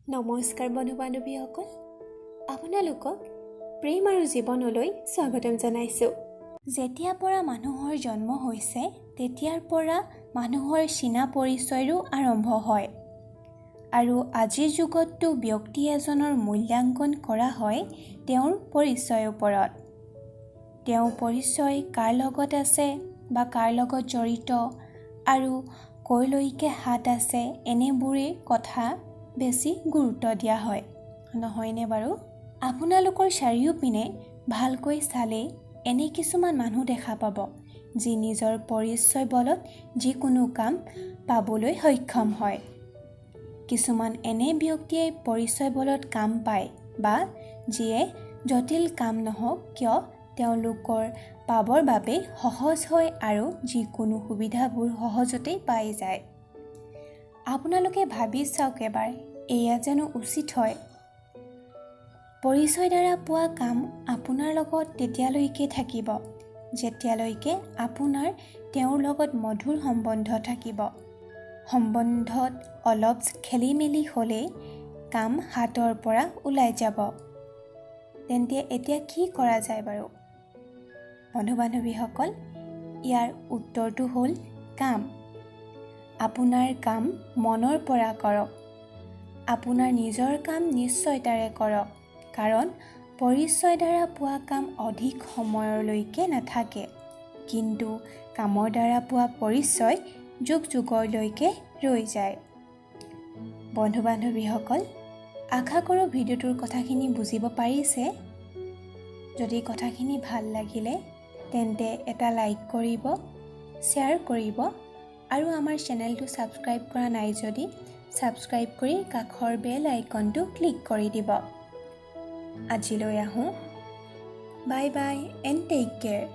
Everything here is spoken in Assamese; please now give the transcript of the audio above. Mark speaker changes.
Speaker 1: নমস্কাৰ বন্ধু-বান্ধৱীসকল, আপোনালোকক প্ৰেম আৰু জীৱনলৈ স্বাগতম জনাইছোঁ। যেতিয়াৰ পৰা মানুহৰ জন্ম হৈছে তেতিয়াৰ পৰা মানুহৰ চিনা পৰিচয়ৰো আৰম্ভ হয় আৰু আজিৰ যুগততো ব্যক্তি এজনৰ মূল্যাংকন কৰা হয় তেওঁৰ পৰিচয়ৰ ওপৰত। তেওঁৰ পৰিচয় কাৰ লগত আছে বা কাৰ লগত জড়িত আৰু কলৈকে হাত আছে এনেবোৰে কথা বেছি গুৰুত্ব দিয়া হয়, নহয়নে বাৰু? আপোনালোকৰ চাৰিওপিনে ভালকৈ চালে এনে কিছুমান মানুহ দেখা পাব যি নিজৰ পৰিচয় বলত যিকোনো কাম পাবলৈ সক্ষম হয়। কিছুমান এনে ব্যক্তিয়ে পৰিচয় বলত কাম পায় বা যিয়ে জটিল কাম নহওক কিয় তেওঁলোকৰ পাবৰ বাবে সহজ হয় আৰু যিকোনো সুবিধাবোৰ সহজতেই পাই যায়। আপোনালোকে ভাবি চাওক এবাৰ, এয়া জানো উচিত হয়? পৰিচয় দ্বাৰা পোৱা কাম আপোনাৰ লগত তেতিয়ালৈকে থাকিব যেতিয়ালৈকে আপোনাৰ তেওঁৰ লগত মধুৰ সম্বন্ধ থাকিব। সম্বন্ধত অলপ খেলিমেলি হ'লে কাম হাতৰ পৰা ওলাই যাব। তেন্তে এতিয়া কি কৰা যায় বাৰু? বন্ধু-বান্ধৱীসকল, ইয়াৰ উত্তৰটো হ'ল কাম। আপোনাৰ কাম মনৰ পৰা কৰক। আপোনাৰ নিজৰ কাম নিশ্চয়তাৰে কৰক, কাৰণ পৰিচয় দ্বাৰা পোৱা কাম অধিক সময়লৈকে নাথাকে, কিন্তু কামৰ দ্বাৰা পোৱা পৰিচয় যুগ যুগলৈকে ৰৈ যায়। বন্ধু-বান্ধৱীসকল, আশা কৰোঁ ভিডিঅ'টোৰ কথাখিনি বুজিব পাৰিছে। যদি কথাখিনি ভাল লাগিলে তেন্তে এটা লাইক কৰিব, শ্বেয়াৰ কৰিব আৰু আমাৰ চেনেলটো ছাবস্ক্ৰাইব কৰা নাই যদি ছাবস্ক্ৰাইব কৰি কাষৰ বেল আইকনটো ক্লিক কৰি দিব। আজিলৈ আহোঁ। Bye bye and take care.